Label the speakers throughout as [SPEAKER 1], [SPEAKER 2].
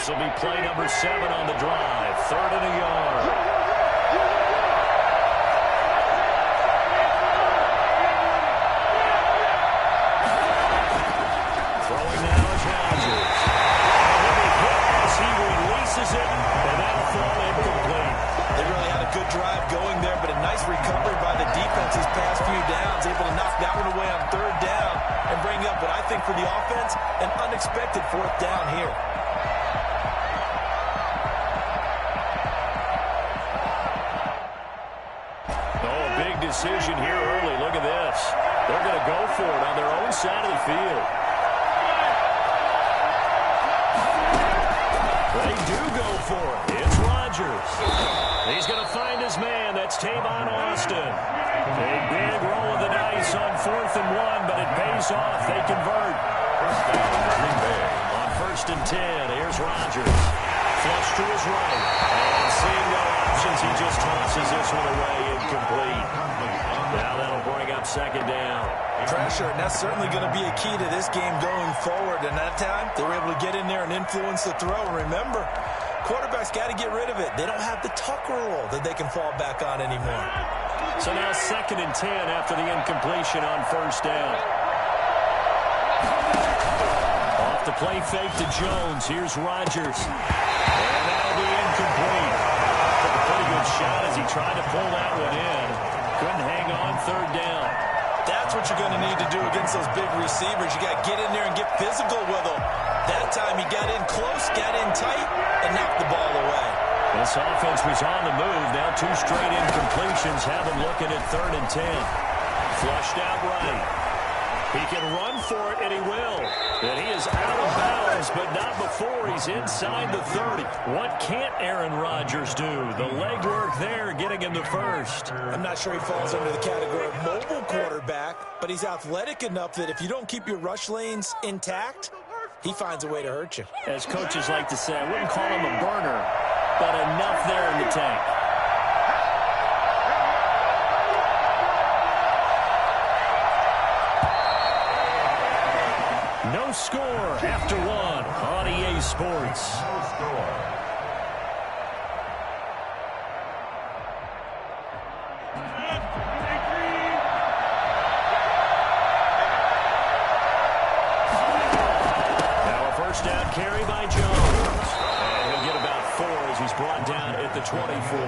[SPEAKER 1] This will be play number 7 on the drive. 3rd and a yard. Throwing now is Rodgers. As he releases it, and that'll throw incomplete.
[SPEAKER 2] They really had a good drive going there, but a nice recovery by the defense these past few downs, able to knock that one away on 3rd down and bring up what I think for the offense, an unexpected 4th down here.
[SPEAKER 1] Oh, a big decision here early. Look at this. They're going to go for it on their own side of the field. They do go for it. It's Rodgers. He's going to find his man. That's Tavon Austin. A big roll of the dice on 4th and 1, but it pays off. They convert. On 1st and 10, here's Rodgers. Flush to his right. And seeing no options, he just tosses this one away incomplete. Now that'll bring up 2nd down.
[SPEAKER 2] Pressure, and that's certainly going to be a key to this game going forward. And that time, they were able to get in there and influence the throw. And remember, quarterbacks got to get rid of it. They don't have the Tucker rule that they can fall back on anymore.
[SPEAKER 1] So now 2nd and 10 after the incompletion on 1st down. Off the play fake to Jones. Here's Rodgers. And that'll be incomplete. Took a pretty good shot as he tried to pull that one in. Couldn't hang on 3rd down.
[SPEAKER 2] That's what you're going to need to do against those big receivers. You got to get in there and get physical with them. That time he got in close, got in tight, and knocked the ball away.
[SPEAKER 1] This offense was on the move. Now 2 straight incompletions have him looking at 3rd and 10. Flushed out right. He can run for it, and he will. And he is out of bounds, but not before he's inside the 30. What can't Aaron Rodgers do? The legwork there getting him the first.
[SPEAKER 2] I'm not sure he falls under the category of mobile quarterback, but he's athletic enough that if you don't keep your rush lanes intact, he finds a way to hurt you.
[SPEAKER 1] As coaches like to say, I wouldn't call him a burner, but enough there in the tank. No score after 1 on EA Sports. No score. Now a 1st down carry by Jones. And he'll get about 4 as he's brought down at the 24.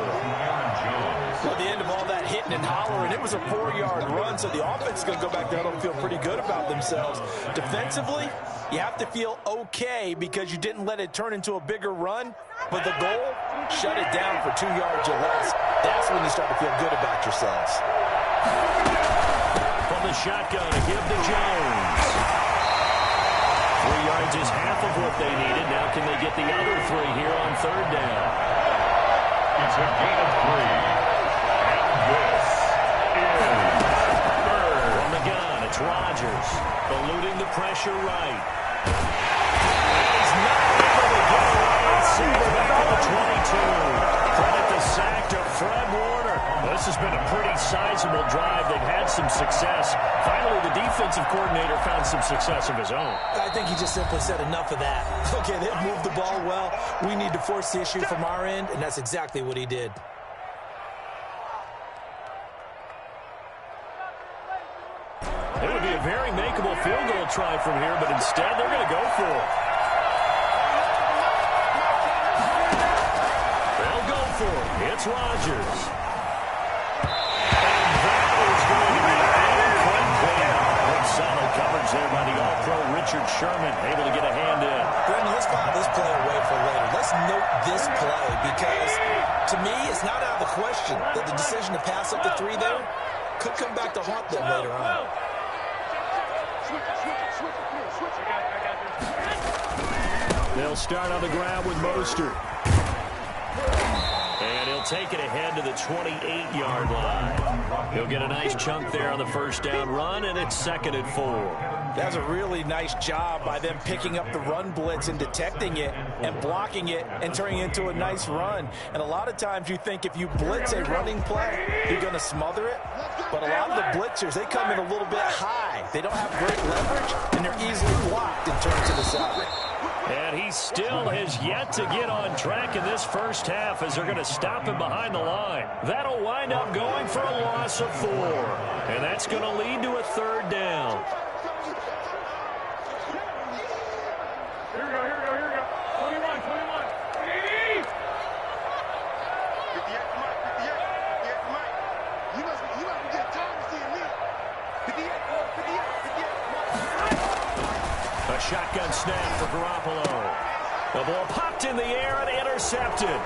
[SPEAKER 2] Well, the end of all that hitting and hollering, it was a 4-yard run, so the offense is going to go back there and feel pretty good about themselves. Defensively, you have to feel okay because you didn't let it turn into a bigger run, but the goal, shut it down for 2 yards or less. That's when you start to feel good about yourselves.
[SPEAKER 1] From the shotgun, a give to Jones. 3 yards is half of what they needed. Now can they get the other 3 here on 3rd down?
[SPEAKER 3] It's a gain of 3. This is 3rd.
[SPEAKER 1] From the gun, it's Rodgers. Eluding the pressure right. He's not able to get away. Saved back at the 22. Credit the sack to Fred Warner. This has been a pretty sizable drive. They've had some success. Finally, the defensive coordinator found some success of his own.
[SPEAKER 2] I think he just simply said enough of that. Okay, they've moved the ball well. We need to force the issue from our end, and that's exactly what he did.
[SPEAKER 1] It would be a very makeable field goal try from here, but instead they're going to go for it. They'll go for it. It's Rodgers. And that is going to be incomplete. Good solid coverage there by the All-Pro Richard Sherman, able to get a hand in.
[SPEAKER 2] Brendan, let's file this play away for later. Let's note this play because, to me, it's not out of the question that the decision to pass up the 3 there could come back to haunt them later on.
[SPEAKER 1] They'll start on the ground with Mostert. And he'll take it ahead to the 28-yard line. He'll get a nice chunk there on the 1st down run, and it's 2nd and 4.
[SPEAKER 2] That was a really nice job by them picking up the run blitz and detecting it and blocking it and turning it into a nice run. And a lot of times you think if you blitz a running play, you're going to smother it. But a lot of the blitzers, they come in a little bit high. They don't have great leverage, and they're easily blocked and turned to the side.
[SPEAKER 1] And he still has yet to get on track in this first half as they're going to stop him behind the line. That'll wind up going for a loss of 4. And that's going to lead to a third down.
[SPEAKER 3] Here we go. 21. 58, Mike. You must be getting tired of seeing me. 58.
[SPEAKER 1] A shotgun snap for Garoppolo. The ball popped in the air and intercepted.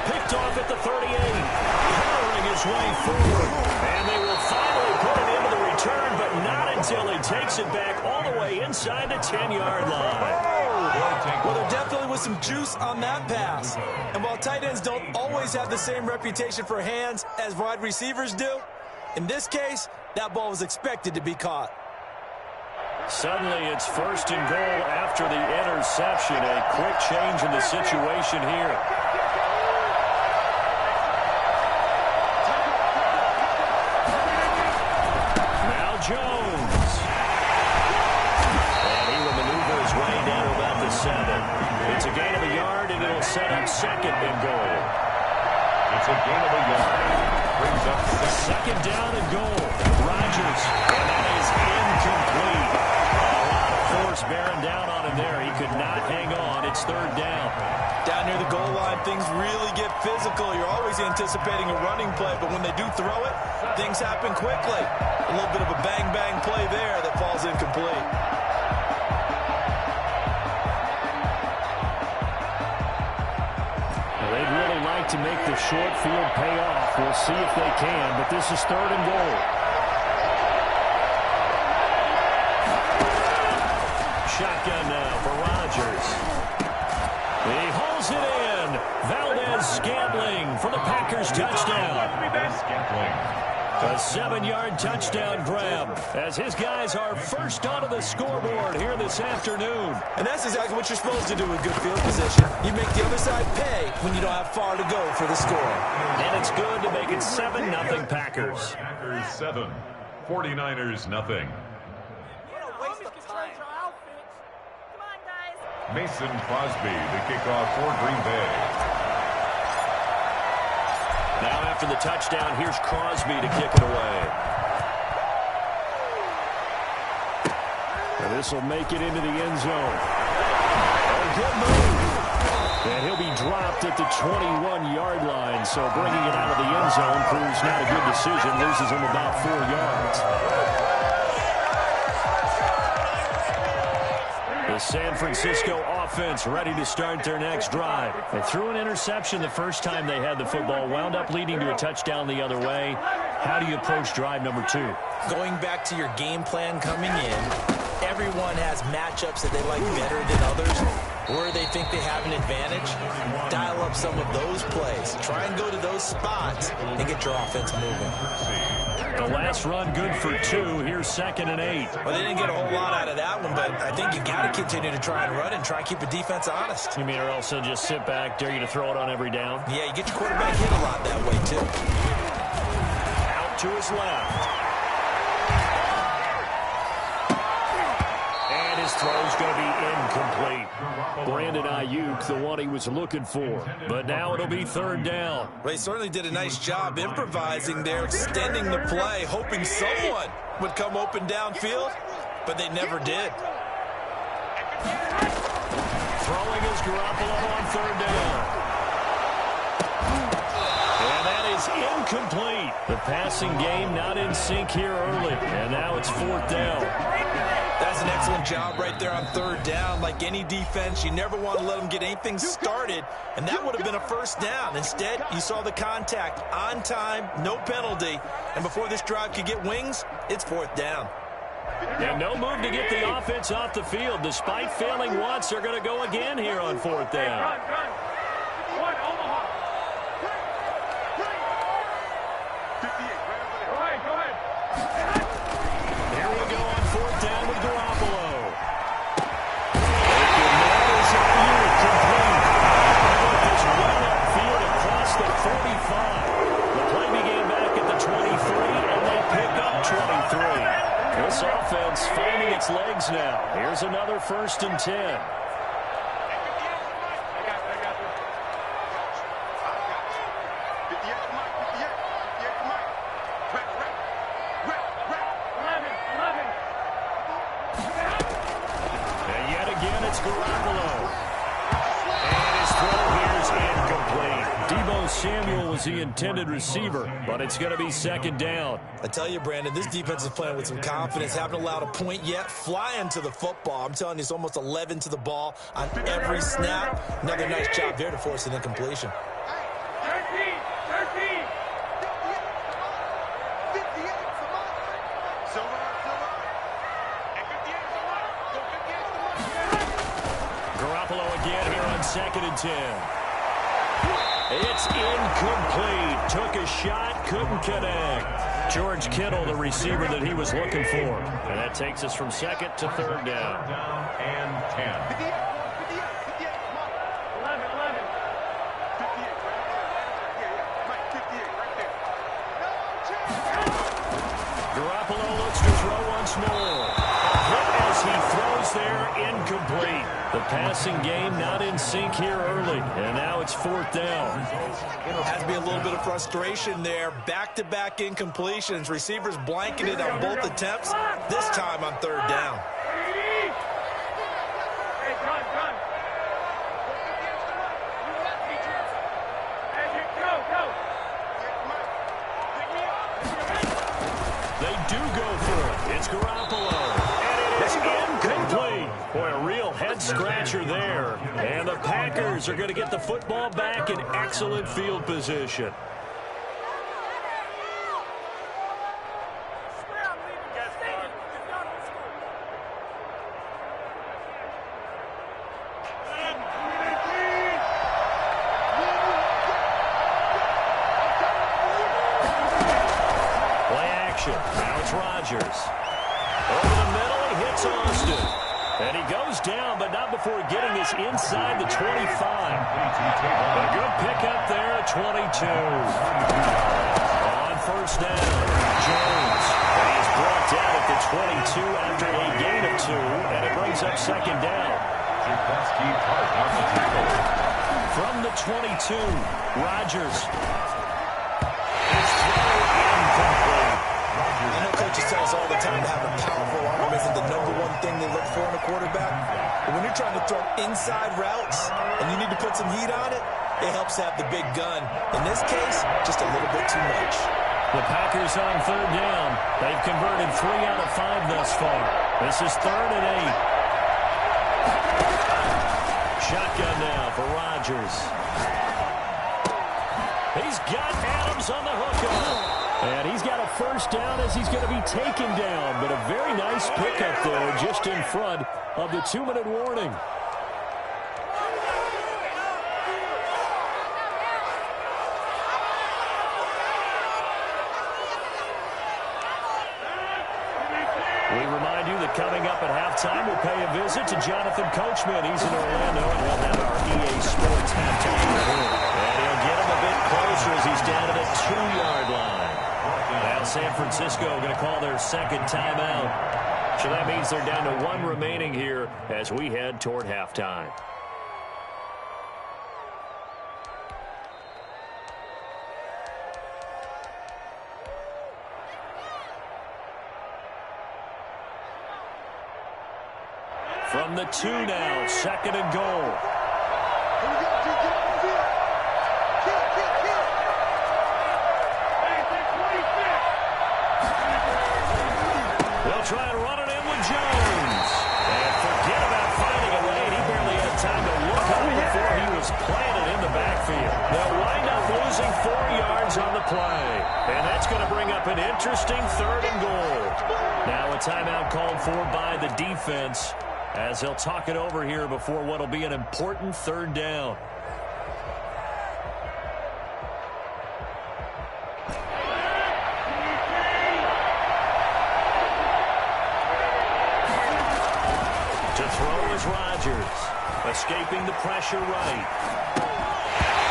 [SPEAKER 1] Picked off at the 38. Powering his way forward. And they will finally put it into the return, but not until he takes it back all the way inside the 10-yard line.
[SPEAKER 2] Well, there definitely was some juice on that pass. And while tight ends don't always have the same reputation for hands as wide receivers do, in this case, that ball was expected to be caught.
[SPEAKER 1] Suddenly, it's first and goal after the interception. A quick change in the situation here. Now Jones. And he will maneuver his way down to about the 7. It's a gain of a yard, and it'll set up second and goal.
[SPEAKER 3] It's a gain of a yard. Brings up
[SPEAKER 1] second down and goal. Rodgers. And that is incomplete. Force bearing down on him there. He could not hang on. It's third down.
[SPEAKER 2] Down near the goal line, things really get physical. You're always anticipating a running play, but when they do throw it, things happen quickly. A little bit of a bang-bang play there that falls incomplete.
[SPEAKER 1] Well, they'd really like to make the short field pay off. We'll see if they can, but this is third and goal. Shotgun now for Rodgers. He hauls it in. Valdez-Scantling for the Packers touchdown. A 7-yard touchdown grab as his guys are first onto the scoreboard here this afternoon.
[SPEAKER 2] And that's exactly what you're supposed to do with good field position. You make the other side pay when you don't have far to go for the score.
[SPEAKER 1] And it's good to make it 7-0 Packers.
[SPEAKER 3] Packers 7, 49ers nothing. Mason Crosby, the kickoff for Green Bay.
[SPEAKER 1] Now after the touchdown, here's Crosby to kick it away. And this will make it into the end zone. A good move. And he'll be dropped at the 21-yard line. So bringing it out of the end zone proves not a good decision. Loses him about 4 yards. The San Francisco offense ready to start their next drive. They threw an interception the first time they had the football, wound up leading to a touchdown the other way. How do you approach drive number 2?
[SPEAKER 2] Going back to your game plan coming in, everyone has matchups that they like better than others, where they think they have an advantage. Dial up some of those plays. Try and go to those spots and get your offense moving.
[SPEAKER 1] The last run good for 2. Here's 2nd and 8.
[SPEAKER 2] Well, they didn't get a whole lot out of that one, but I think you got to continue to try and run and try and keep the defense honest.
[SPEAKER 1] You mean or else they'll just sit back, dare you to throw it on every down?
[SPEAKER 2] Yeah, you get your quarterback hit a lot that way, too.
[SPEAKER 1] Out to his left. And his throw's going to be incomplete. Brandon Ayuk, the one he was looking for. But now it'll be third down.
[SPEAKER 2] Well, he certainly did a nice job improvising there, extending the play, hoping someone would come open downfield, but they never did.
[SPEAKER 1] Throwing is Garoppolo on third down. And that is incomplete. The passing game not in sync here early. And now it's 4th down.
[SPEAKER 2] That's an excellent job right there on third down. Like any defense, you never want to let them get anything started, and that would have been a first down. Instead, you saw the contact on time, no penalty, and before this drive could get wings, it's 4th down.
[SPEAKER 1] And no move to get the offense off the field. Despite failing once, they're going to go again here on 4th down. Here we go on 4th down with Garoppolo. It's complete. It's well upfield across the 45. The play began back at the 23, and they pick up 23. This offense finding its legs now. Here's another 1st and 10. Samuel was the intended receiver, but it's going to be second down.
[SPEAKER 2] I tell you, Brandon, this defense is playing with some confidence. Haven't allowed a point yet. Flying to the football. I'm telling you, it's almost 11 to the ball on every snap. Another nice job there to force an incompletion.
[SPEAKER 3] 13.
[SPEAKER 1] Garoppolo again here on 2nd and 10. It's incomplete. Took a shot, couldn't connect. George Kittle, the receiver that he was looking for. And that takes us from 2nd to 3rd down.
[SPEAKER 4] And 10.
[SPEAKER 3] 58.
[SPEAKER 1] Garoppolo looks to throw once more. Hit as he throws there, incomplete. The passing game not in sync here early, and now it's 4th down.
[SPEAKER 2] Has to be a little bit of frustration there. Back-to-back incompletions. Receivers blanketed on both attempts, this time on 3rd down.
[SPEAKER 1] They do go for it. It's Garoppolo. And it is incomplete. Boy, a real head-scratcher there. And the Packers are going to get the football back in excellent field position. Now it's Rodgers. Over the middle, he hits Austin. And he goes down, but not before getting this inside the 25. A good pickup there at 22. On 1st down, Jones. And he's brought down at the 22 after a gain of 2, and it brings up 2nd down. From the 22, Rodgers. His throw incomplete.
[SPEAKER 2] I know coaches tell us all the time to have a powerful arm isn't the #1 thing they look for in a quarterback. But when you're trying to throw inside routes and you need to put some heat on it, it helps to have the big gun. In this case, just a little bit too much.
[SPEAKER 1] The Packers on 3rd down. They've converted 3 out of 5 thus far. This is 3rd and 8. Shotgun now for Rodgers. He's got Adams on the hookup. And he's got a 1st down as he's going to be taken down. But a very nice pickup there just in front of the 2-minute warning. We remind you that coming up at halftime, we'll pay a visit to Jonathan Coachman. He's in Orlando, and we'll have our EA Sports halftime report. And he'll get him a bit closer as he's down at the 2-yard line. Now San Francisco going to call their 2nd timeout. So that means they're down to 1 remaining here as we head toward halftime. From the 2 now, 2nd and goal.
[SPEAKER 3] Here we go, G. Get off the field. Kill.
[SPEAKER 1] They'll try and run it in with Jones. And forget about finding a lane. He barely had time to look up before he was planted in the backfield. They'll wind up losing 4 yards on the play. And that's going to bring up an interesting 3rd and goal. Now a timeout called for by the defense as they'll talk it over here before what will be an important 3rd down. To throw is Rodgers, escaping the pressure right.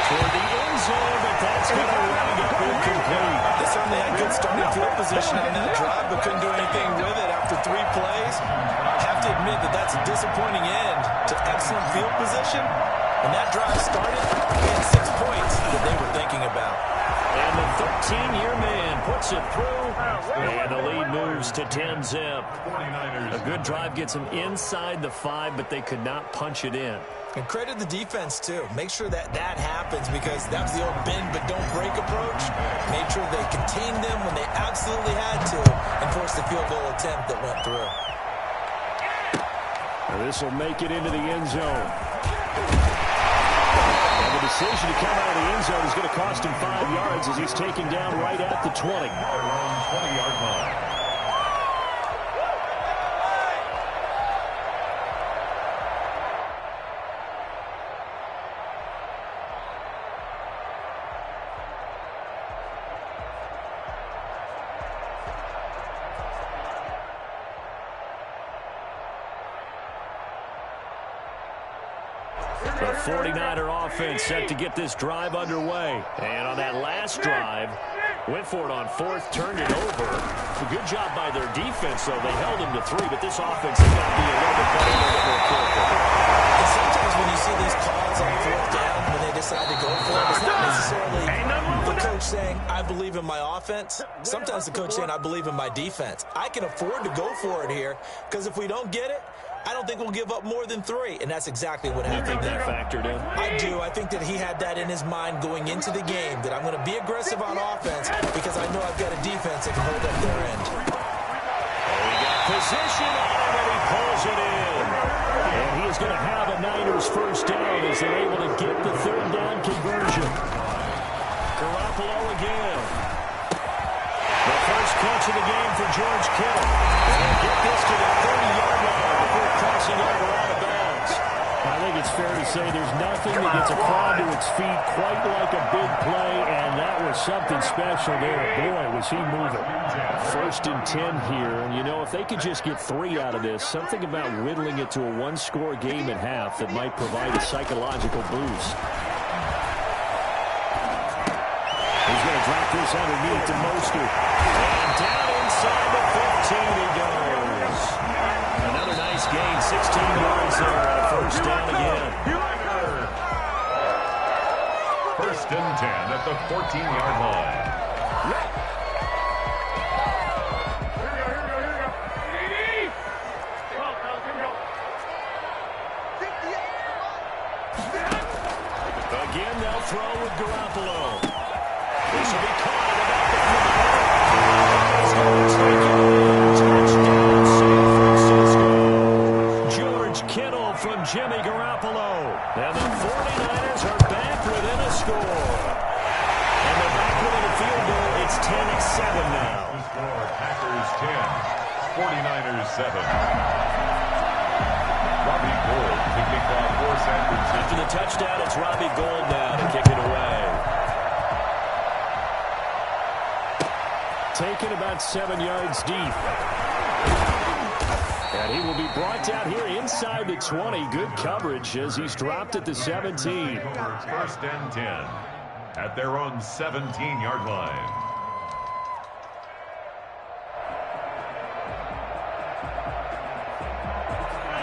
[SPEAKER 1] Toward the end zone, but that's going to wind up incomplete.
[SPEAKER 2] They certainly had good starting field position on that drive, but couldn't do anything with it after 3 plays. Have to admit that that's a disappointing end to excellent field position. And that drive started and 6 points that they were thinking about.
[SPEAKER 1] And the 13-year man puts it through, and the lead moves to 10-zip. A good drive gets them inside the 5, but they could not punch it in.
[SPEAKER 2] And credit the defense, too. Make sure that that happens, because that was the old bend but don't break approach. Made sure they contained them when they absolutely had to and forced the field goal attempt that went through.
[SPEAKER 1] This will make it into the end zone. And the decision to come out of the end zone is going to cost him 5 yards as he's taken down right at the 20. 20-yard line. The 49er offense set to get this drive underway. And on that last drive, went for it on 4th, turned it over. A good job by their defense, though. They held him to 3, but this offense has got to be a little bit better, a little bit more careful.
[SPEAKER 2] And sometimes when you see these calls on 4th down, when they decide to go for it, it's not necessarily the coach saying, I believe in my offense. Sometimes the coach saying, I believe in my defense. I can afford to go for it here, because if we don't get it, I don't think we'll give up more than 3, and that's exactly what happened there.
[SPEAKER 1] That factored in?
[SPEAKER 2] I do. I think that he had that in his mind going into the game, that I'm going to be aggressive on offense because I know I've got a defense that can hold up their end.
[SPEAKER 1] He got position on him, and he pulls it in. And he is going to have a Niners first down as they're able to get the 3rd down conversion. Garoppolo again. The first catch of the game for George Kittle. And get this to the 30-yard line before crossing over out of bounds. I think it's fair to say there's nothing that gets a crowd to its feet quite like a big play, and that was something special there. Boy, was he moving. 1st and 10 here, and you know, if they could just get 3 out of this, something about whittling it to a 1-score game at half that might provide a psychological boost. He's going to drop this underneath to Mostert. And down inside the 15 he goes. Another nice gain, 16 yards there on a first down again.
[SPEAKER 4] 1st and 10 at the 14-yard line.
[SPEAKER 1] Again, they'll throw with Garoppolo. This will be caught about the touchdown, San Francisco. George Kittle from Jimmy Garoppolo. And the 49ers are back within a score. And they're back within a field goal. It's 10-7 now.
[SPEAKER 4] The score, Packers 10, 49ers 7. Robbie Gould to kick off for San Francisco.
[SPEAKER 1] After the touchdown, it's Robbie Gould now to kick it away. Taken about 7 yards deep. And he will be brought down here inside the 20. Good coverage as he's dropped at the 17.
[SPEAKER 4] 1st and 10 at their own 17-yard line.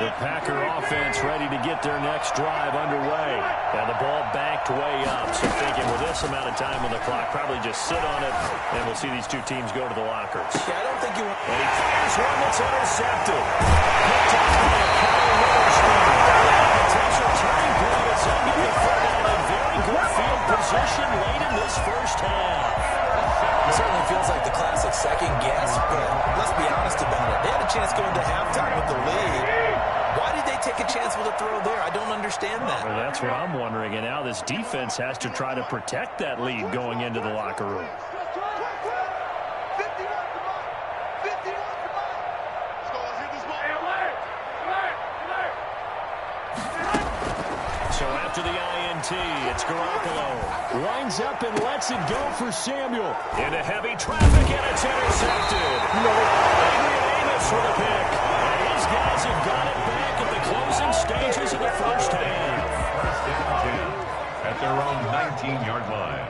[SPEAKER 1] The Packer offense ready to get their next drive underway. And the ball backed way up. So thinking with this amount of time on the clock, probably just sit on it, and we'll see these two teams go to the lockers.
[SPEAKER 2] Yeah, I don't think you want...
[SPEAKER 1] And he fires one that's intercepted. Picked up by a Kyle Witherspoon. Potential turning point. It's going to be put in a very good field position late in this first half.
[SPEAKER 2] It certainly feels like the classic second guess, but let's be honest about it. They had a chance going to halftime with the lead. Why did they take a chance with a throw there? I don't understand that.
[SPEAKER 1] Well, that's what I'm wondering. And now this defense has to try to protect that lead going into the locker room. So after the INT, it's Garoppolo. Lines up and lets it go for Samuel. Into heavy traffic, and it's intercepted. Adrian Amos with a pick. And these guys have got it back at the closing stages of the first half.
[SPEAKER 4] 1st and 10 at their own 19-yard line.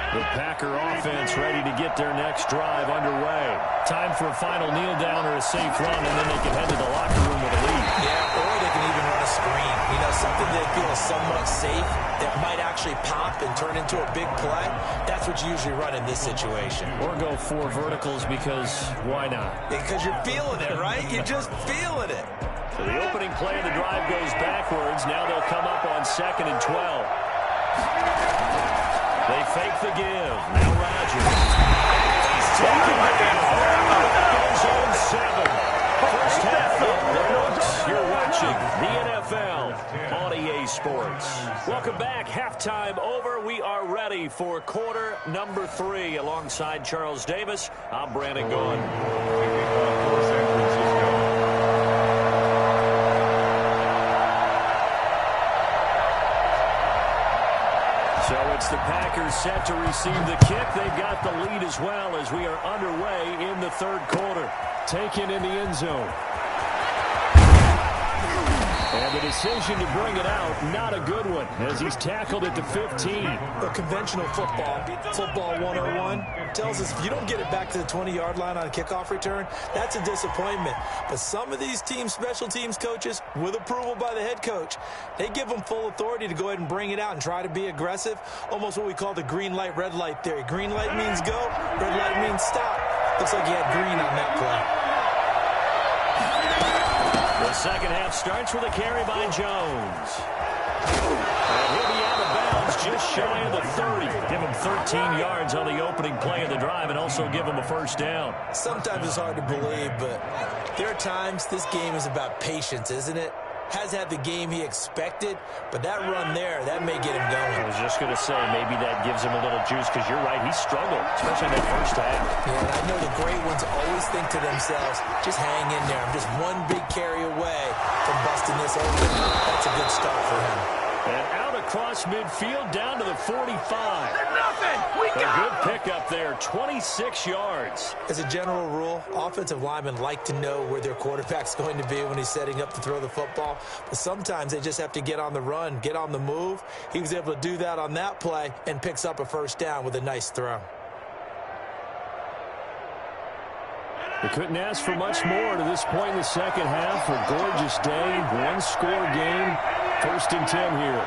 [SPEAKER 1] The Packer offense ready to get their next drive underway. Time for a final kneel down or a safe run, and then they can head to the locker room with a lead.
[SPEAKER 2] Yeah, or they can even run a screen. You know, something they feel is somewhat safe that might actually pop and turn into a big play. That's what you usually run in this situation.
[SPEAKER 1] Or go 4 verticals because why not?
[SPEAKER 2] Because you're feeling it, right? You're just feeling it.
[SPEAKER 1] So the opening play of the drive goes backwards. Now they'll come up on 2nd and 12. They fake the give. Now Rodgers. He's taken down. Zone 7. First half of the books. You're watching the NFL on EA Sports. Welcome back. Halftime over. We are ready for quarter number 3. Alongside Charles Davis, I'm Brandon Gaughan. So it's the Packers set to receive the kick. They've got the lead as well as we are underway in the third quarter. Taken in the end zone. And the decision to bring it out, not a good one, as he's tackled at the 15.
[SPEAKER 2] The conventional football 101, tells us if you don't get it back to the 20-yard line on a kickoff return, that's a disappointment. But some of these special teams coaches, with approval by the head coach, they give them full authority to go ahead and bring it out and try to be aggressive, almost what we call the green light, red light theory. Green light means go, red light means stop. Looks like he had green on that play.
[SPEAKER 1] The second half starts with a carry by Jones. And he'll be out of bounds just shy of the 30. Give him 13 yards on the opening play of the drive and also give him a first down.
[SPEAKER 2] Sometimes it's hard to believe, but there are times this game is about patience, isn't it? Has had the game he expected, but that run there, that may get him going.
[SPEAKER 1] I was just going to say, maybe that gives him a little juice, because you're right, he struggled, especially in that first half.
[SPEAKER 2] Yeah, and I know the great ones always think to themselves, just hang in there. I'm just one big carry away from busting this open. That's a good start for him.
[SPEAKER 1] And out across midfield, down to the 45. A good pickup there, 26 yards.
[SPEAKER 2] As a general rule, offensive linemen like to know where their quarterback's going to be when he's setting up to throw the football. But sometimes they just have to get on the run, get on the move. He was able to do that on that play and picks up a first down with a nice throw.
[SPEAKER 1] They couldn't ask for much more to this point in the second half. A gorgeous day, one-score game. 1st and 10 here.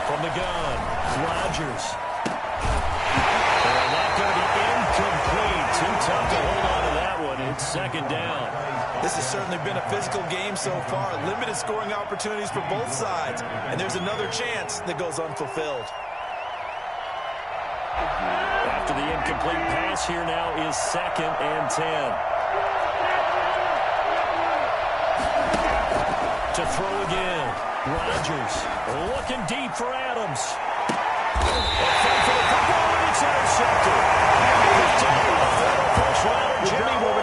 [SPEAKER 1] From the gun, Rodgers. And that's going to be incomplete. Too tough to hold on to that one. It's 2nd down.
[SPEAKER 2] This has certainly been a physical game so far. Limited scoring opportunities for both sides. And there's another chance that goes unfulfilled.
[SPEAKER 1] After the incomplete pass, here now is 2nd and 10. To throw again. Rodgers looking deep for Adams. It's intercepted. Jimmy Ward.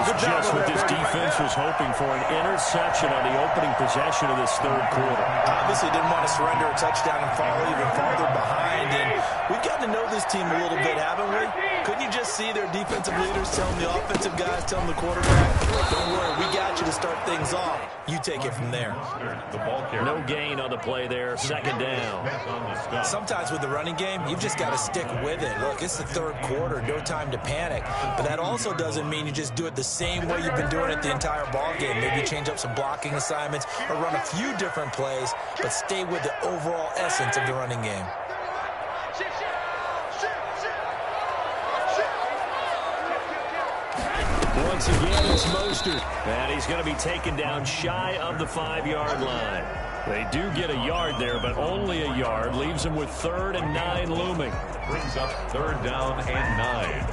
[SPEAKER 1] That's just what this defense was hoping for, an interception on the opening possession of this third quarter.
[SPEAKER 2] Obviously didn't want to surrender a touchdown and fall even farther behind. And we've gotten to know this team a little bit, haven't we? Couldn't you just see their defensive leaders telling the offensive guys, telling the quarterback, don't worry, we got you to start things off. You take it from there.
[SPEAKER 1] No gain on the play there, 2nd down.
[SPEAKER 2] Sometimes with the running game, you've just got to stick with it. Look, it's the third quarter, no time to panic. But that also doesn't mean you just do it the same way you've been doing it the entire ball game. Maybe change up some blocking assignments or run a few different plays, but stay with the overall essence of the running game.
[SPEAKER 1] Once again, it's Mostert. And he's going to be taken down shy of the 5-yard line. They do get a yard there, but only a yard. Leaves them with 3rd and 9 looming.
[SPEAKER 4] Brings up 3rd down and 9.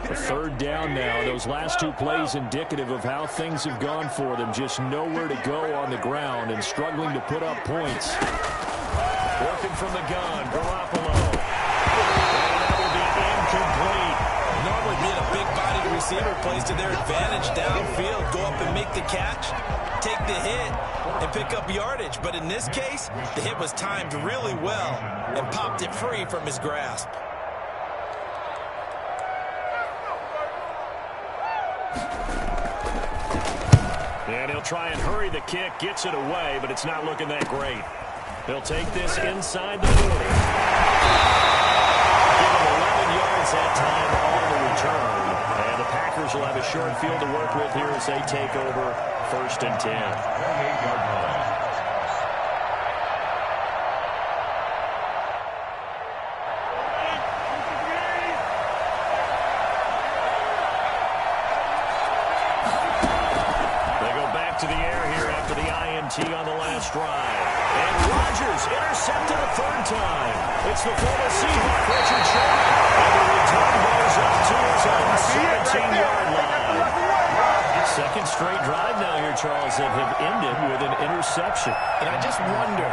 [SPEAKER 1] A 3rd down now. Those last 2 plays indicative of how things have gone for them. Just nowhere to go on the ground and struggling to put up points. Working from the gun, Garoppolo. And that will be incomplete.
[SPEAKER 2] Normally being a big-bodied receiver plays to their advantage downfield. Go up and make the catch, take the hit, and pick up yardage. But in this case, the hit was timed really well and popped it free from his grasp.
[SPEAKER 1] And he'll try and hurry the kick, gets it away, but it's not looking that great. He'll take this inside the 40. Give him 11 yards that time on the return. And the Packers will have a short field to work with here as they take over 1st and 10.
[SPEAKER 4] 28-yard line.
[SPEAKER 1] To the air here after the INT on the last drive. And Rodgers intercepted a 3rd time. It's the former Seahawk, Richard Sherman. And the return goes up to his own 17-yard line. Second straight drive now here, Charles, that have ended with an interception.
[SPEAKER 2] And I just wonder,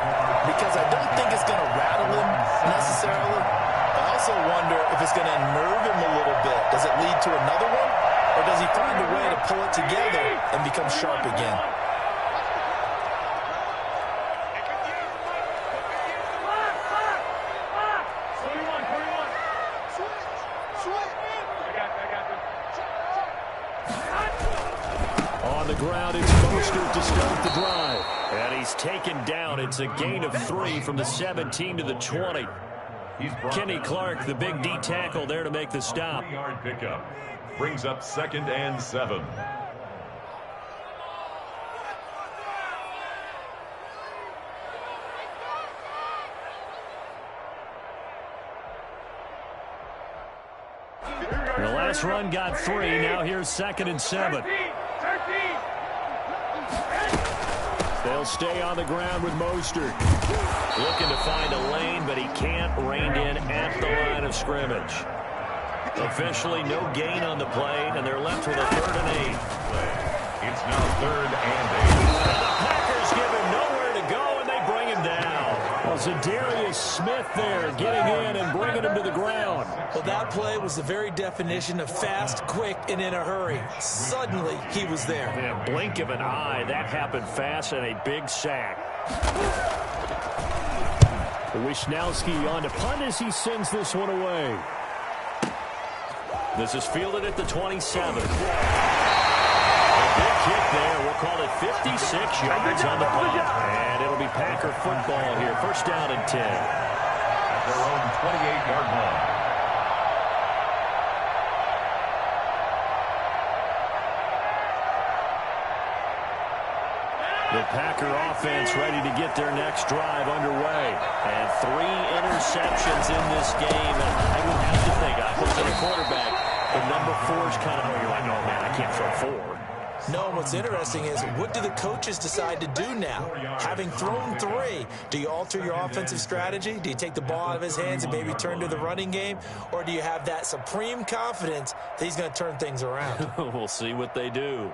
[SPEAKER 2] because I don't think it's going to rattle him necessarily, I also wonder if it's going to unnerve him a little bit. Does it lead to another one? Or does he find a way to pull it together and become sharp again?
[SPEAKER 1] On the ground, it's Mostert to start the drive. And he's taken down. It's a gain of 3 from the 17 to the 20. Kenny Clark, the big D tackle there to make the stop.
[SPEAKER 4] 3-yard pickup. Brings up 2nd and 7.
[SPEAKER 1] The last run got 3. Now here's 2nd and 7. They'll stay on the ground with Mostert. Looking to find a lane, but he can't rein in at the line of scrimmage. Officially no gain on the play, and they're left with a 3rd and 8.
[SPEAKER 4] It's now 3rd and 8.
[SPEAKER 1] And the Packers give him nowhere to go, and they bring him down. Well, Zadarius Smith there getting in and bringing him to the ground.
[SPEAKER 2] Well, that play was the very definition of fast, quick, and in a hurry. Suddenly, he was there.
[SPEAKER 1] Yeah, blink of an eye. That happened fast and a big sack. Wisnowski on to punt as he sends this one away. This is fielded at the 27. A big kick there. We'll call it 56 yards on the punt. And it'll be Packer football here. 1st down and 10.
[SPEAKER 4] At their own 28-yard line.
[SPEAKER 1] The Packer offense ready to get their next drive underway. And 3 interceptions in this game. I would have to think, I was a quarterback, the number 4 is kind of, oh, you're like, oh, man, I can't throw 4.
[SPEAKER 2] No, what's interesting is, what do the coaches decide to do now? Having thrown 3, do you alter your offensive strategy? Do you take the ball out of his hands and maybe turn to the running game? Or do you have that supreme confidence that he's going to turn things around?
[SPEAKER 1] We'll see what they do.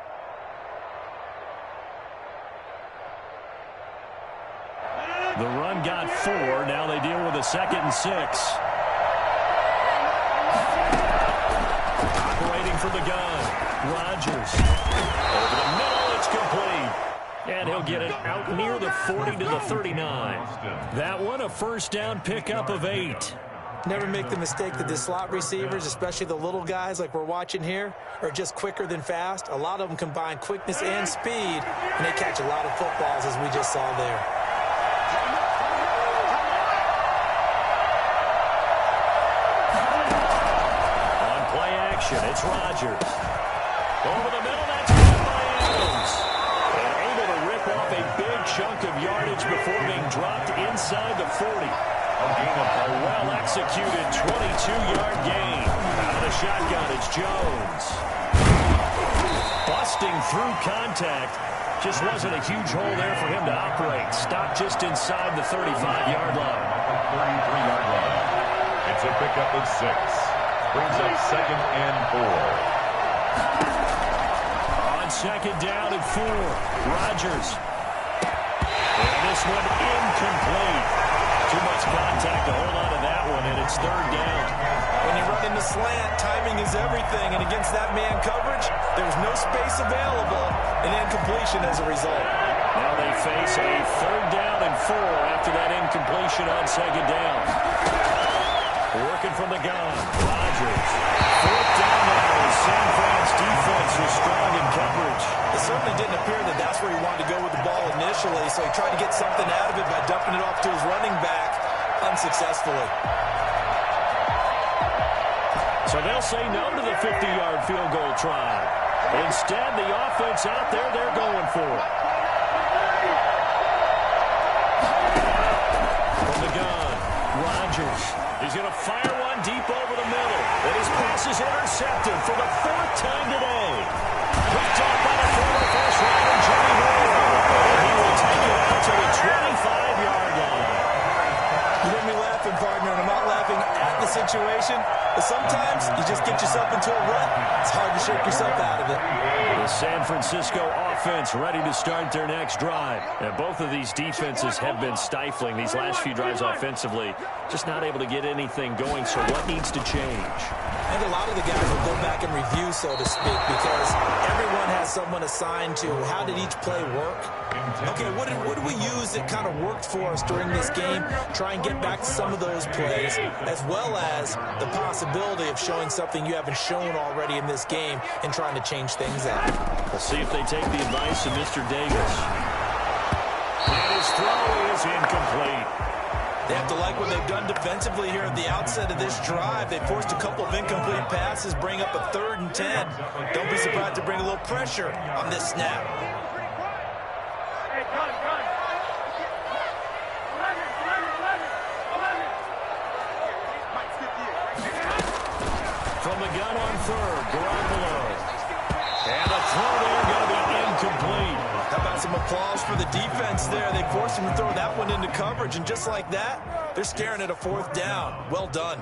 [SPEAKER 1] The run got 4. Now they deal with a 2nd and 6. Operating from the gun. Rodgers. Over the middle, it's complete. And he'll get it out near the 40 to the 39. That one, a 1st down pickup of 8.
[SPEAKER 2] Never make the mistake that the slot receivers, especially the little guys like we're watching here, are just quicker than fast. A lot of them combine quickness and speed, and they catch a lot of footballs, as we just saw there.
[SPEAKER 1] It's Rodgers. Over the middle, that's caught by Adams. And able to rip off a big chunk of yardage before being dropped inside the 40. A well-executed 22-yard gain. Out of the shotgun, it's Jones. Busting through contact. Just wasn't a huge hole there for him to operate. Stopped just inside the 35-yard line.
[SPEAKER 4] 33-yard line. It's a pickup of 6. Brings up 2nd and 4.
[SPEAKER 1] On 2nd down and 4, Rodgers. And this one incomplete. Too much contact to hold on to that one, and it's 3rd down.
[SPEAKER 2] When you run into slant, timing is everything, and against that man coverage, there's no space available, and incompletion as a result.
[SPEAKER 1] Now they face a 3rd down and 4 after that incompletion on 2nd down. Working from the gun, Rodgers. 4th down now as San Fran's defense was strong in coverage.
[SPEAKER 2] It certainly didn't appear that that's where he wanted to go with the ball initially, so he tried to get something out of it by dumping it off to his running back unsuccessfully.
[SPEAKER 1] So they'll say no to the 50-yard field goal try. Instead, the offense out there, they're going for it. From the gun, Rodgers. He's going to fire one deep over the middle. And his pass is intercepted for the 4th time today. Picked off by the former first-rounder, Jimmy Moore. And he will take it out to the 25-yard line.
[SPEAKER 2] You hear me laughing, partner, and I'm not laughing at the situation, but sometimes you just get yourself into a rut. It's hard to shake yourself out of it.
[SPEAKER 1] The San Francisco offense ready to start their next drive. And both of these defenses have been stifling these last few drives offensively. Just not able to get anything going, so what needs to change?
[SPEAKER 2] I think a lot of the guys will go back and review, so to speak, because everyone has someone assigned to how did each play work. Okay, what did we use that kind of worked for us during this game? Try and get back to some of those plays, as well as the possibility of showing something you haven't shown already in this game and trying to change things out.
[SPEAKER 1] We'll see if they take the advice of Mr. Davis. And his throw is incomplete.
[SPEAKER 2] They have to like what they've done defensively here at the outset of this drive. They forced a couple of incomplete passes, bring up a 3rd and 10. Don't be surprised to bring a little pressure on this snap.
[SPEAKER 1] From the gun on 3rd, Garoppolo. And the throw there going to be incomplete.
[SPEAKER 2] How about some applause for the defense there? They forced him to throw that one into coverage, and just like that, they're staring at a 4th down. Well done.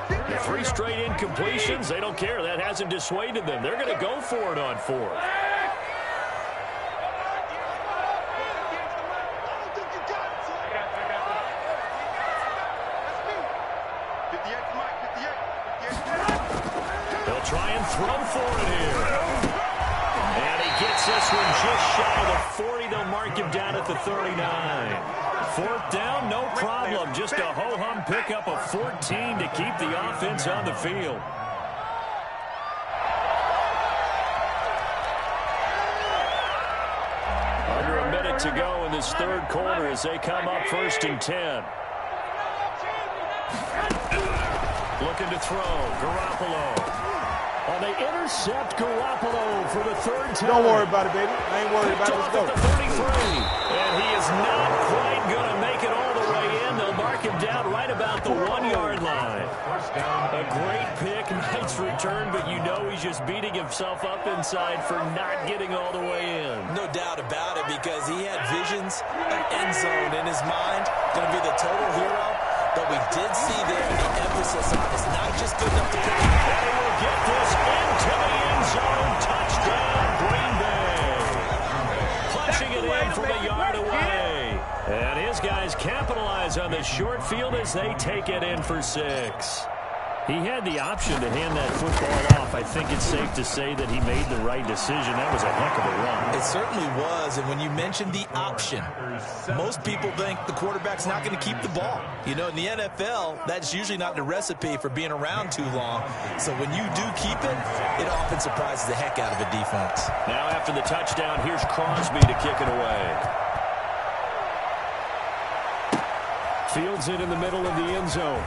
[SPEAKER 1] The 3 straight incompletions, they don't care. That hasn't dissuaded them. They're going to go for it on 4th. They'll try and throw for it here. And he gets this one just shy of the 40. They'll mark him down at the 39. 4th down, no problem. Just a ho-hum pickup of 14 to keep the offense on the field. Under a minute to go in this 3rd quarter as they come up 1st and 10. Looking to throw, Garoppolo. Oh, they intercept Garoppolo for the 3rd time.
[SPEAKER 5] Don't worry about it, baby. I ain't worried about it. Let's go.
[SPEAKER 1] At the 33. And he is not quite going to make it all the way in. They'll mark him down right about the 1-yard line. A great pick, nice return, but you know he's just beating himself up inside for not getting all the way in.
[SPEAKER 2] No doubt about it, because he had visions of end zone in his mind. Going to be the total hero. But we did see there the emphasis on it's not just good enough to pick it.
[SPEAKER 1] And he will get this into the end zone. Touchdown, Green Bay. Punching it in from a yard away. And his guys capitalize on the short field as they take it in for 6. He had the option to hand that football off. I think it's safe to say that he made the right decision. That was a heck of a run.
[SPEAKER 2] It certainly was, and when you mentioned the option, most people think the quarterback's not going to keep the ball. You know, in the NFL, that's usually not the recipe for being around too long. So when you do keep it, it often surprises the heck out of a defense.
[SPEAKER 1] Now after the touchdown, here's Crosby to kick it away. Fields it in the middle of the end zone.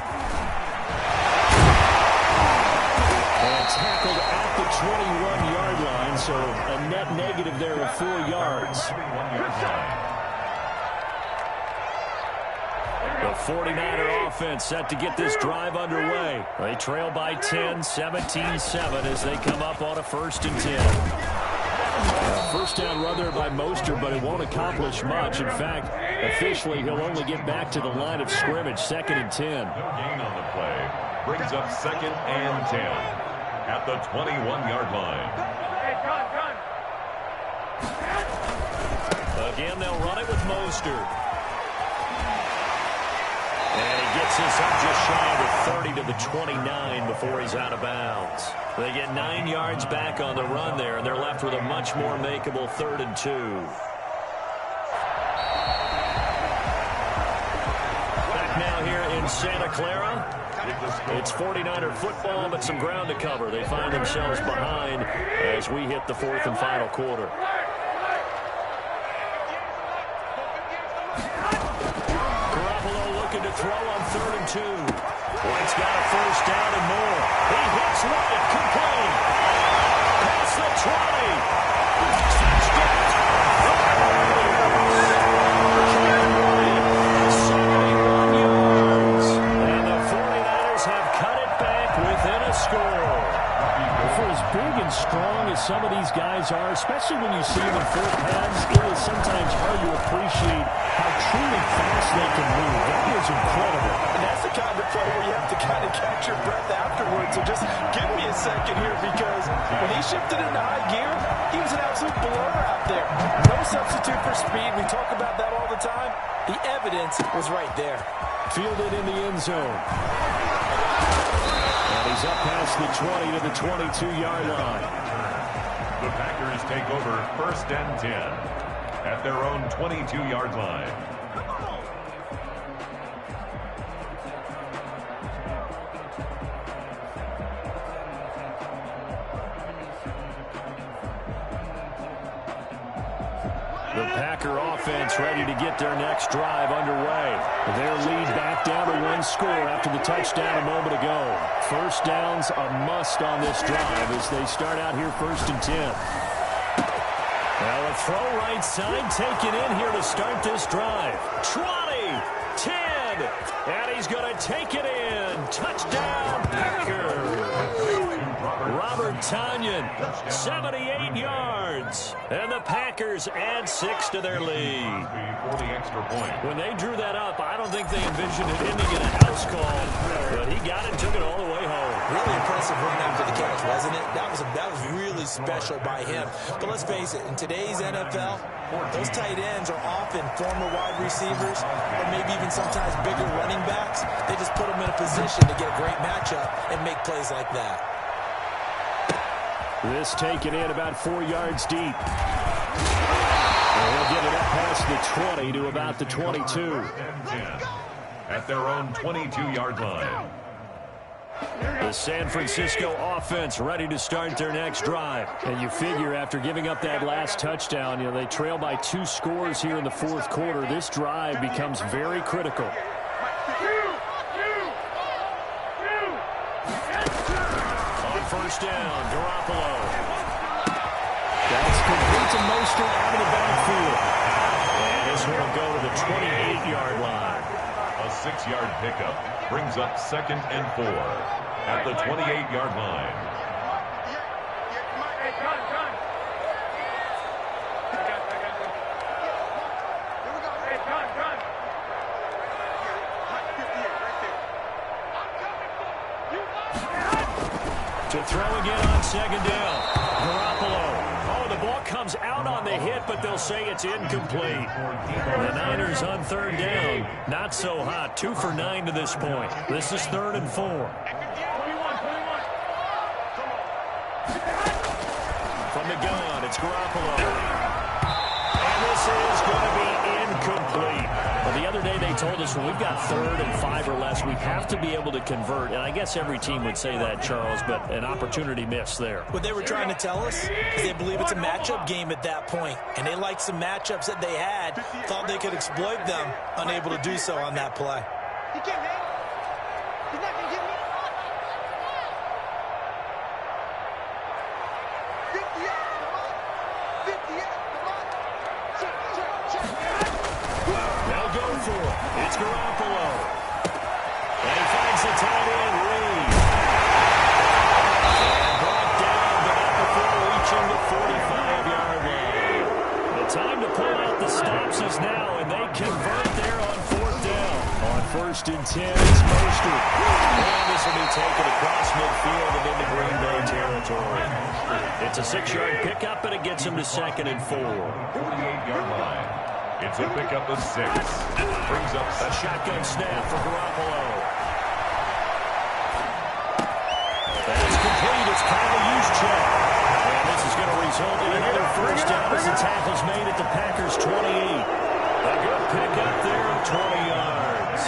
[SPEAKER 1] And tackled at the 21-yard line, so a net negative there of 4 yards. The 49er offense set to get this drive underway. They trail by 10, 17-7 as they come up on a 1st and 10. First down run there by Mostert, but it won't accomplish much. In fact, officially, he'll only get back to the line of scrimmage, 2nd and 10.
[SPEAKER 4] No gain on the play. Brings up 2nd and 10 at the 21-yard line.
[SPEAKER 1] Again, they'll run it with Mostert. And he gets this up just shy of the 30 to the 29 before he's out of bounds. They get 9 yards back on the run there, and they're left with a much more makeable 3rd and 2. Santa Clara. It's 49er football, but some ground to cover. They find themselves behind as we hit the fourth and final quarter. Garoppolo looking to throw on 3rd and 2. White's got a first down and more. He hits right, complete. Past the 20. Touchdown. 71 yards. And the 49ers have cut it back within a score.
[SPEAKER 6] For as big and strong as some of these guys are, especially when you see them in full pads, it is sometimes hard to appreciate how truly fast they can move. That is incredible.
[SPEAKER 2] And that's the kind of play where you have to kind of catch your breath afterwards. So just give me a second here, because when he shifted into high gear, he was an absolute blower out there. No substitute for speed. We talk about that all the time. The evidence was right there.
[SPEAKER 6] Fielded in the end zone. And he's up past the 20 to the 22-yard line.
[SPEAKER 4] The Packers take over 1st and 10 at their own 22-yard line.
[SPEAKER 1] The Packer offense ready to get their next drive underway. Their lead back down to 1 score after the touchdown a moment ago. First down's a must on this drive as they start out here 1st and 10. Well, a throw right side taken in here to start this drive. 20, 10, and he's going to take it in. Touchdown, Packers. Robert Tonyan, 78 yards. And the Packers add 6 to their lead.
[SPEAKER 4] For the extra point.
[SPEAKER 1] When they drew that up, I don't think they envisioned it ending in a house call. But he got it and took it all the way home.
[SPEAKER 2] Really impressive run after the catch, wasn't it? That was really special by him. But let's face it, in today's NFL, those tight ends are often former wide receivers or maybe even sometimes bigger running backs. They just put them in a position to get a great matchup and make plays like that.
[SPEAKER 1] This taken in about 4 yards deep. And he'll get it up past the 20 to about the 22.
[SPEAKER 4] At their own 22-yard line.
[SPEAKER 1] The San Francisco offense ready to start their next drive. And you figure after giving up that last touchdown, they trail by 2 scores here in the 4th quarter. This drive becomes very critical. On first down, Garoppolo.
[SPEAKER 6] That's complete to Mostert out of the backfield.
[SPEAKER 1] And this one will go to the 28-yard line.
[SPEAKER 4] A 6-yard pickup brings up 2nd and 4 at the 28-yard line.
[SPEAKER 1] To throw again on 2nd down. Garoppolo. Oh, the ball comes out on the hit, but they'll say it's incomplete. The Niners on 3rd down. Not so hot. 2 for 9 to this point. This is 3rd and 4. From the gun, it's Garoppolo. And this is going to be incomplete. Well, the other day they told us when we've got 3rd and 5 or less, we have to be able to convert. And I guess every team would say that, Charles, but an opportunity missed there.
[SPEAKER 2] What they were trying to tell us is they believe it's a matchup game at that point. And they liked some matchups that they had, thought they could exploit them, unable to do so on that play.
[SPEAKER 3] He can't hang. He's not going to get me. 50 yards, come on. 50 yards, come on. Check.
[SPEAKER 1] They'll go for it. It's Garoppolo. And he finds the tight end, Reed. And brought down, but not before reaching the 45-yard line. The time to pull out the stops is now, and they convert there on 4th down. On 1st and 10, it's Mostert. And this will be taken across midfield and into Green Bay territory. It's a 6-yard pickup, and it gets him to 2nd and 4.
[SPEAKER 4] 48-yard line. It's a pickup of 6. Brings up
[SPEAKER 1] A shotgun snap for Garoppolo. That's complete. It's Kyle Juszczyk. And this is going to result in another first down as the tackle's made at the Packers' 28. A good pickup there of 20 yards.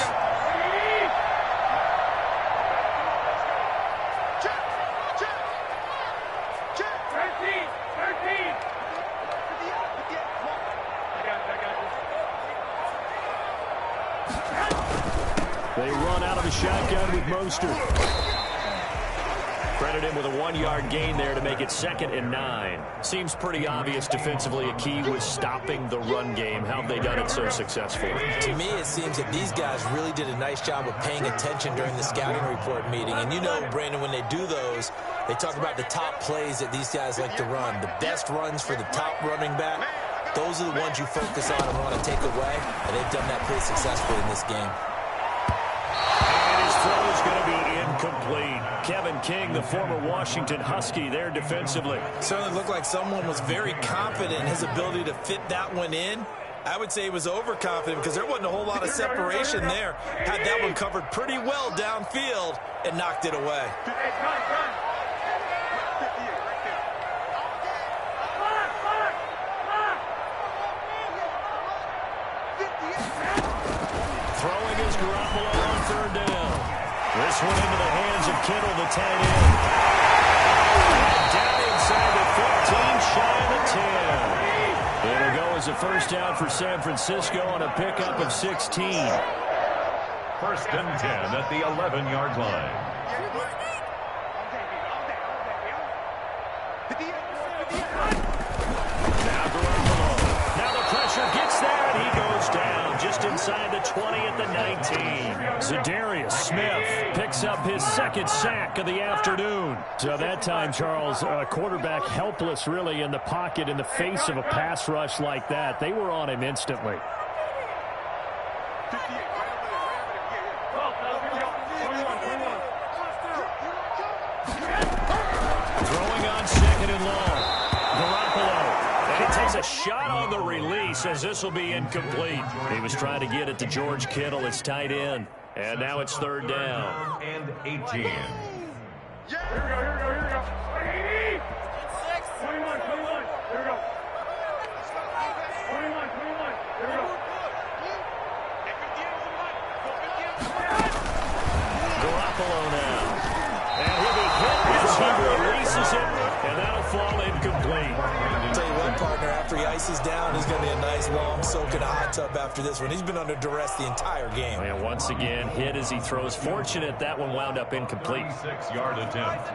[SPEAKER 6] They run out of the shotgun with Mostert.
[SPEAKER 1] Credit him with a 1-yard gain there to make it 2nd and 9. Seems pretty obvious defensively a key was stopping the run game. How have they done it so successfully?
[SPEAKER 2] To me, it seems that these guys really did a nice job of paying attention during the scouting report meeting. And you know, Brandon, when they do those, they talk about the top plays that these guys like to run. The best runs for the top running back, those are the ones you focus on and want to take away. And they've done that pretty successfully in this game.
[SPEAKER 1] Throw is going to be incomplete. Kevin King, the former Washington Husky, there defensively.
[SPEAKER 2] Certainly looked like someone was very confident in his ability to fit that one in. I would say he was overconfident because there wasn't a whole lot of separation there. Had that one covered pretty well downfield and knocked it away.
[SPEAKER 1] Throwing is Garoppolo on 3rd down. This one into the hands of Kittle, the tight end. Down inside the 15, shy of the 10. It'll go as a first down for San Francisco on a pickup of 16.
[SPEAKER 4] 1st and 10 at the 11-yard line.
[SPEAKER 1] Now Garoppolo. Now the pressure gets there, and he goes down just inside the 20 at the 19. Zadarius Smith picks up his 2nd sack of the afternoon.
[SPEAKER 6] So that time, Charles, quarterback helpless really in the pocket in the face of a pass rush like that. They were on him instantly.
[SPEAKER 1] Throwing on 2nd and long. Garoppolo. And he takes a shot on the release as this will be incomplete. He was trying to get it to George Kittle, his tight end. And now it's 3rd down.
[SPEAKER 4] And 18.
[SPEAKER 3] Here we go. 21. Here we go. 21. Here we go.
[SPEAKER 1] Garoppolo now. And he'll be hit as he releases it, and that'll fall incomplete.
[SPEAKER 2] I'll tell you what, partner, after he ices down, he's going to be a nice long soak in a hot tub after this one. He's been under duress the entire game.
[SPEAKER 1] And once again, hit as he throws. Fortunate that one wound up incomplete.
[SPEAKER 4] 6-yard attempt.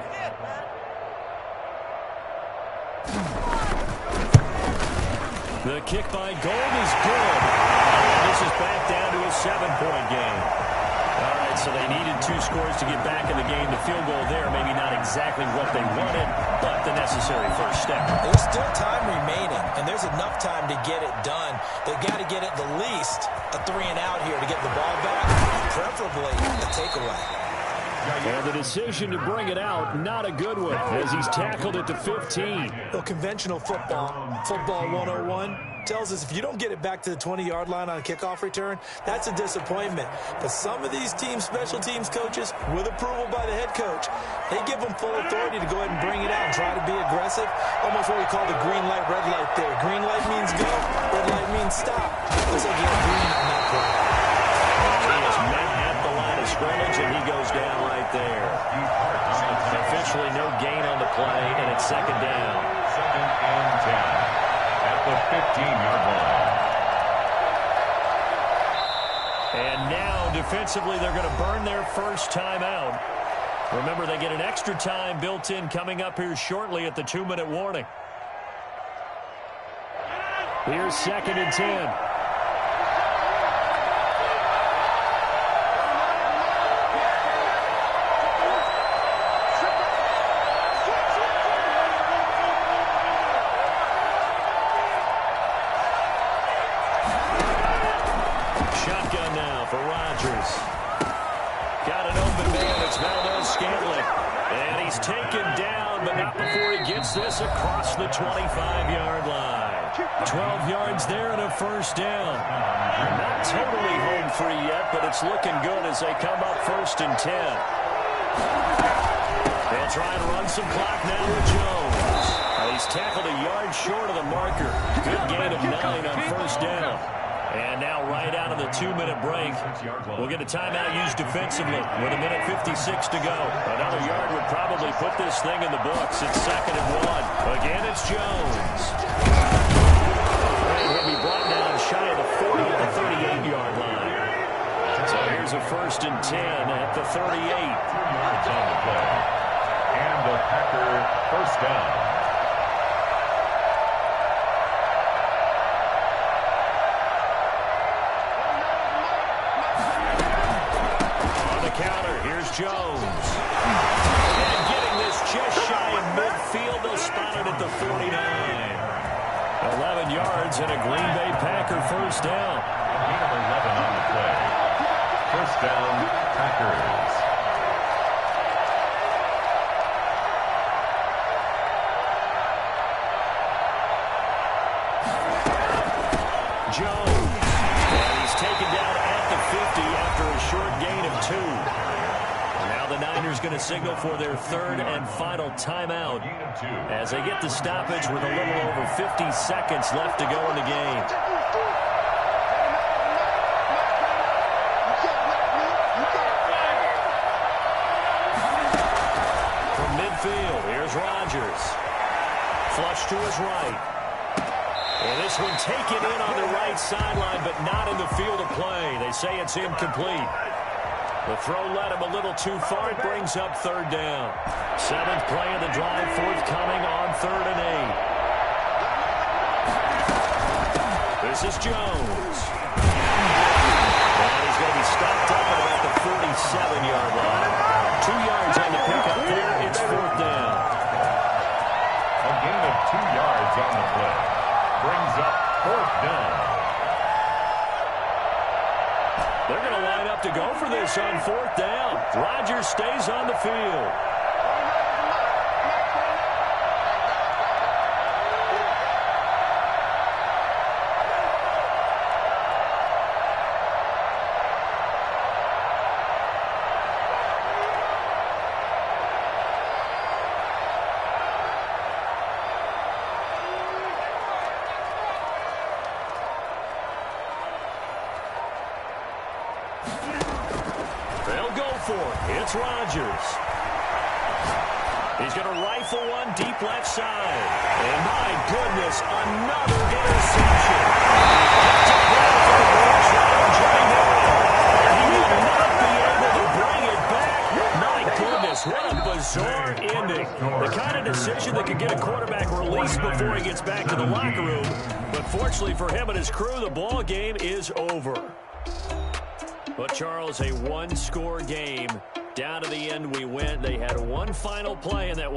[SPEAKER 1] The kick by Gold is good. And this is back down to a 7-point game. All right, so they needed 2 scores to get back in the game. The field goal there, maybe not exactly what they wanted, but the necessary first step.
[SPEAKER 2] There's still time remaining, and there's enough time to get it done. They've got to get at the least a 3-and-out here to get the ball back, preferably a takeaway.
[SPEAKER 6] And the decision to bring it out, not a good one, as he's tackled at the 15.
[SPEAKER 2] Well, conventional football 101, tells us if you don't get it back to the 20-yard line on a kickoff return, that's a disappointment. But some of these special teams coaches, with approval by the head coach, they give them full authority to go ahead and bring it out and try to be aggressive. Almost what we call the green light, red light there. Green light means go, red light means stop. Looks like you have green on that play.
[SPEAKER 1] He is met at the line of scrimmage, and he goes down right there. Officially no gain on the play, and it's 2nd down.
[SPEAKER 4] 2nd and 10 at the 15-yard line.
[SPEAKER 1] And now, defensively, they're going to burn their first timeout. Remember, they get an extra time built in coming up here shortly at the 2-minute warning.
[SPEAKER 6] Here's 2nd and 10.
[SPEAKER 1] Shotgun now for Rodgers. Got an open man. It's Valdez-Scantling. And he's taken down, but not before he gets this across the 25-yard line. 12 yards there and a first down. Not totally home free yet, but it's looking good as they come up 1st and 10. They'll try and run some clock now with Jones. He's tackled a yard short of the marker. Good gain of 9 on first down. And now right out of the 2-minute break, we'll get a timeout used defensively with 1:56 to go. Another yard would probably put this thing in the books. It's 2nd and 1. Again, it's Jones.
[SPEAKER 4] first down.
[SPEAKER 1] On the counter, here's Jones. And getting this just shy of midfield. They'll spot it at the 49. 11 yards and a Green Bay Packer first down.
[SPEAKER 4] Gain of 11 on the play. First down, Packers.
[SPEAKER 1] Jones. And he's taken down at the 50 after a short gain of 2. And now the Niners going to signal for their third and final timeout as they get the stoppage with a little over 50 seconds left to go in the game. From midfield, here's Rodgers. Flush to his right. And this one taken in on the right sideline, but not in the field of play. They say it's incomplete. The throw led him a little too far. It brings up third down. 7th play of the drive, forthcoming on 3rd and 8. This is Jones. And he's going to be stopped up at about the 47-yard line. 2 yards on the pickup there. It's 4th down.
[SPEAKER 4] A gain of 2 yards on the play. Brings up 4th down.
[SPEAKER 1] They're going to line up to go for this on 4th down. Rodgers stays on the field. It's Rodgers. He's going to rifle one deep left side. And my goodness, another interception. He will not be able to bring it back. My goodness, what a bizarre ending. The kind of decision that could get a quarterback released before he gets back to the locker room. But fortunately for him and his crew, the ball game is over. But, Charles, a one-score game. Down to the end we went. They had one final play in that one.